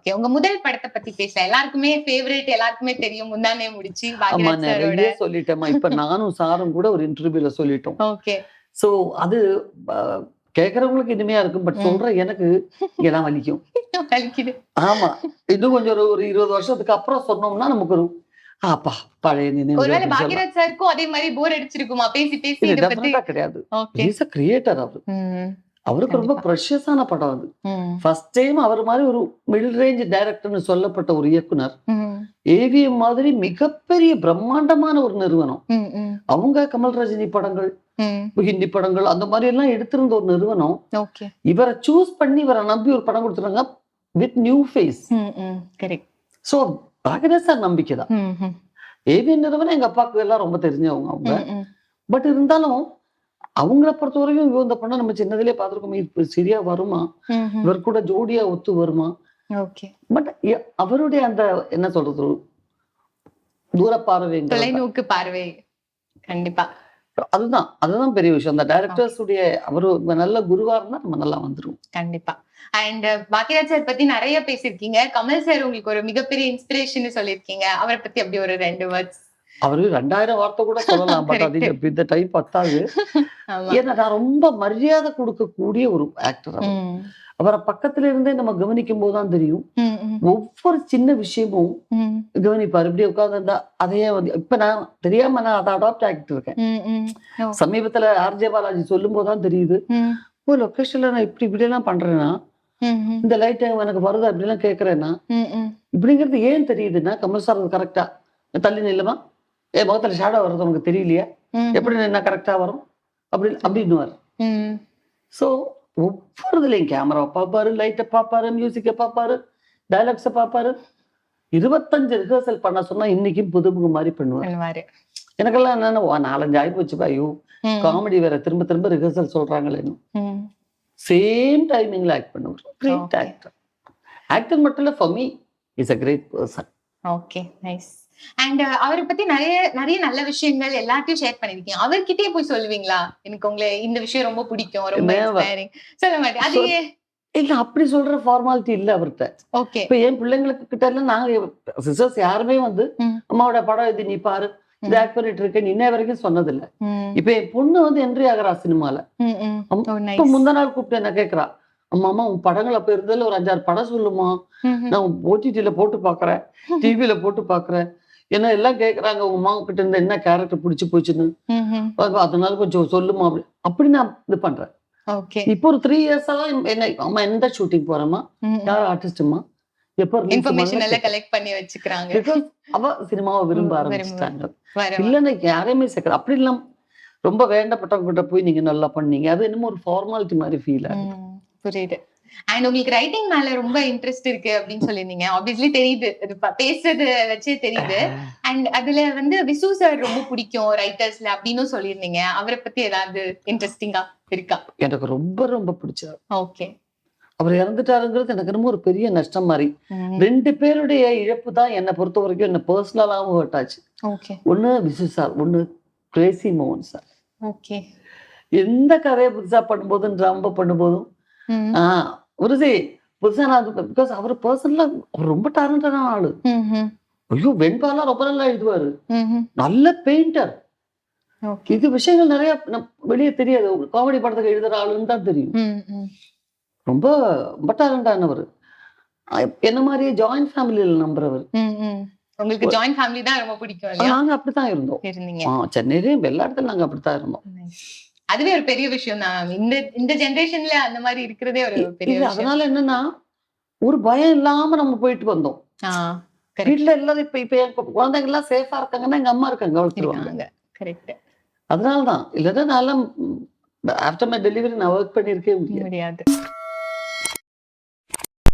Okay, உங்க முதல் படத்தை பத்தி பேசலாம். எல்லாருக்குமே ஃபேவரட், எல்லாருக்குமே தெரியும். முந்தானே முடிச்சு ஆமா, பாக்யராஜ் சாரோட. நிறைய சொல்லிட்டேம்மா. இப்ப நானும் சாரும் கூட ஒரு இன்டர்வியூல சொல்லிட்டோம். ஓகே. சோ அது கேக்குறவங்களுக்கு இனிமையா இருக்கும். பட் சொல்ற எனக்கு இங்கெல்லாம் வலிக்கும். வலிக்குது. ஆமா. இன்னும் கொஞ்சம் ஒரு 20 வருஷத்துக்கு அப்புறம் சொன்னோம்னா நமக்கு ஒரு அப்பா பழைய நினைவுகள் ஒருவேளை அப்படின்னு சொல்லலாம். பாக்யராஜ் சாருக்கும் அதே மாதிரி போர் அடிச்சிருக்குமா பேசி பேசி இல்ல இத பத்தி? டெஃபினட்டா கிடையாது. Okay. He is a creator அவரு. அவருக்கு ரொம்ப கண்டிப்பா. ப்ரெஷியஸான படம் அது. ஃபர்ஸ்ட் டைம் அவர் மாதிரி ஒரு மிடில் ரேஞ்ச் டைரக்டர்னு சொல்லப்பட்ட ஒரு இயக்குனர் ஏவிஎம் மாதிரி மிகப்பெரிய பிரம்மாண்டமான ஒரு நிறுவனம். அவங்க கமல் ரஜினி படங்கள், ஹிந்தி படங்கள் அந்த மாதிரி எல்லாம் எடுத்திருந்த ஒரு நிறுவனம் ஓகே. இவரை சூஸ் பண்ணி இவரை நம்பி ஒரு படம் கொடுத்துறாங்க with new face. Correct. So Bhagyaraj sir நம்பிக்கை தான். ஏவிஎம் நிறுவனம் எங்க அப்பாவுக்கு எல்லாம் ரொம்ப தெரிஞ்சவங்க அவங்க. பட் இருந்தாலும் அவங்கள பொறுத்த வரைக்கும் இந்த படம் நம்ம சின்னதிலே பார்த்திருக்கோம். இது சரியா வருமா, இவர் கூட ஜோடியா ஒத்து வருமா? ஓகே. பட் அவருடைய அந்த என்ன சொல்றது தூர பார்வை, தொலைநோக்கு பார்வை கண்டிப்பா அதுதான் பெரிய விஷயம். அந்த டைரக்டர்ஸ் உடைய அவரு நல்ல குருவா இருந்தா நம்ம நல்லா வந்துரும். கண்டிப்பா. அண்ட் பாக்யராஜ் சார் பத்தி நிறைய பேசிருக்கீங்க. கமல் சார் உங்களுக்கு ஒரு மிகப்பெரிய இன்ஸ்பிரேஷன் சொல்லிருக்கீங்க. அவரை பத்தி அப்படி ஒரு 2 வேர்ட்ஸ். அவரு 2000 வார்த்தை கூட சொல்லலாம். பட் அது இந்த டைம் பத்தாது. ஏன்னா நான் ரொம்ப மரியாதை கொடுக்கக்கூடிய ஒரு ஆக்டர். அவரை பக்கத்துல இருந்தே நம்ம கவனிக்கும் போதுதான் தெரியும். ஒவ்வொரு சின்ன விஷயமும் கவனிப்பாரு. இப்படி உட்கார்ந்து அதையே வந்து இப்ப நான் தெரியாம நான் அதை அடாப்ட் ஆகிட்டு இருக்கேன். சமீபத்துல ஆர்ஜே பாலாஜி சொல்லும் போதுதான் தெரியுது, ஓ லொகேஷன்ல நான் இப்படி எல்லாம் பண்றேன்னா, இந்த லைட் எனக்கு வருதா இப்படி எல்லாம் கேக்குறேன்னா, இப்படிங்கிறது ஏன் தெரியுதுன்னா கமல் சார் கரெக்டா தள்ளி நில்லுமா, முகத்துல ஷேடோ வருது உனக்கு தெரியலையா, எப்படி என்ன கரெக்டா வரும் அப்படின்னு. சோ ஒவ்வொருதுலையும் கேமரா பாப்பாரு, லைட்டை பாப்பாரு, மியூசிக்கை பாப்பாரு, டைலாக்ஸை பாப்பாரு. 25 ரிஹர்சல் பண்ண சொன்னா இன்னைக்கும் புதுமுக மாதிரி பண்ணுவாரு. எனக்கெல்லாம் என்னன்னா 4-5 ஆகி போச்சுப்பா. ஐயோ காமெடி வேற திரும்ப திரும்ப ரிஹர்சல் சொல்றாங்களேன்னு. சேம் டைமிங்ல ஆக்ட் பண்ணுவார். Great actor. ஆக்டர் மட்டும் இல்ல, for me is a great person. Okay, nice. And அவரை பத்தி நிறைய நல்ல விஷயங்கள் எல்லாத்தையும் ஷேர் பண்ணிருக்கீங்க. அவர்கிட்டயே போய் சொல்லுவீங்களா, எனக்கு உங்களை இந்த விஷயம் ரொம்ப பிடிக்கும், ரொம்ப இன்ஸ்பைரிங் சொல்ல மாட்டேன்? அது இல்ல அப்படி சொல்ற ஃபார்மாலிட்டி இல்ல அவர்கிட்ட. ஓகே. இப்ப என் பிள்ளைங்களுக்கு கிட்ட எல்லாம் நாங்க சிஸ்டர்ஸ் யாருமே வந்து அம்மாவோட படம் இது நீ பாரு, இது ஆக்ட் பண்ணிட்டு இருக்கேன் இன்ன வரைக்கும் சொன்னது இல்ல. இப்ப என் பொண்ணு வந்து என்ட்ரி ஆகிறா சினிமால. இப்ப முந்தா நாள் கூப்பிட்டு என்ன கேக்குறா, அம்மா உன் படங்கள் அப்ப இருந்ததுல ஒரு 5-6 படம் சொல்லுமா, நான் ஓடிடில போட்டு பாக்குறேன், டிவில போட்டு பாக்குறேன், ஏன்னா எல்லாம் கேக்குறாங்க உங்க அம்மா கிட்ட இருந்து என்ன கேரக்டர் பிடிச்சு போச்சுன்னு, அதனால கொஞ்சம் சொல்லுமா அப்படி நான் இது பண்றேன். இப்போ ஒரு 3 இயர்ஸா என்ன அம்மா எந்த ஷூட்டிங் போறேம்மா, யார் ஆர்டிஸ்ட்மா, எப்ப இன்ஃபர்மேஷன் எல்லாம் கலெக்ட் பண்ணி வச்சுக்கிறாங்க. பிகாஸ் அவ சினிமாவை விரும்ப ஆரம்பிச்சிட்டாங்க. இல்லன்னா யாரையுமே சேர்க்கல. அப்படி இல்லாம ரொம்ப வேண்டப்பட்டவங்க கிட்ட போய் நீங்க நல்லா பண்ணீங்க, அது என்னமோ ஒரு ஃபார்மாலிட்டி மாதிரி ஃபீல் ஆகுது. புரியுது. அண்ட் உங்களுக்கு ரைட்டிங் மேல ரொம்ப இன்ட்ரெஸ்ட் இருக்கு அப்படின்னு சொல்லிருந்தீங்க. ஆப்வியஸ்லி தெரியுது, பேசுறது வச்சே தெரியுது. அண்ட் அதுல வந்து விசு சார் ரொம்ப பிடிக்கும் ரைட்டர்ஸ்ல அப்படின்னு சொல்லிருந்தீங்க. அவரை பத்தி ஏதாவது இன்ட்ரெஸ்டிங்கா இருக்கா? எனக்கு ரொம்ப ரொம்ப பிடிச்சார். ஓகே. அவர் இறந்துட்டாருங்கிறது எனக்கு ரொம்ப ஒரு பெரிய நஷ்டம் மாதிரி. 2 பேருடைய இழப்பு தான் என்னை பொறுத்த வரைக்கும் என்ன பர்சனலாவும் ஹர்ட் ஆச்சு. ஒண்ணு விசு சார், ஒண்ணு கிரேசி மோகன் சார். ஓகே. எந்த கதையை புதுசா பண்ணும்போதும் ட்ராமா பண்ணும்போதும் புதுசா நான் பிகாஸ் அவர் பர்சனலா அவர் ரொம்ப டேலண்டடான ஆளு. ஐயோ வெண்பாலாம் ரொம்ப நல்லா எழுதுவாரு, நல்ல பெயிண்டர். இது விஷயங்கள் நிறைய வெளியே தெரியாது. காமெடி படத்துக்கு எழுதுற ஆளுன்னு தான் தெரியும். ரொம்ப ரொம்ப டேலண்டானவர். என்ன மாதிரியே ஜாயிண்ட் ஃபேமிலியில நம்புறவர். உங்களுக்கு ஜாயிண்ட் ஃபேமிலி தான் ரொம்ப பிடிக்கும். நாங்க அப்படித்தான் இருந்தோம். சென்னையிலே எல்லா இடத்துல நாங்க அப்படித்தான் இருந்தோம். அதுவே ஒரு பெரிய விஷயம் தான். இந்த ஜெனரேஷன்ல அந்த மாதிரி இருக்கிறதே ஒரு பெரிய விஷயம். அதனால என்னன்னா ஒரு பயம் இல்லாம நம்ம போயிட்டு வந்தோம். வீட்டுல எல்லாரும் இப்ப என் குழந்தைங்க எல்லாம் சேஃபா இருக்காங்கன்னா எங்க அம்மா இருக்காங்க, கவனிச்சிருவாங்க. கரெக்ட். அதனாலதான் இல்லன்னா நான் ஆஃப்டர் மை டெலிவரி நான் ஒர்க் பண்ணிருக்கே முடியாது.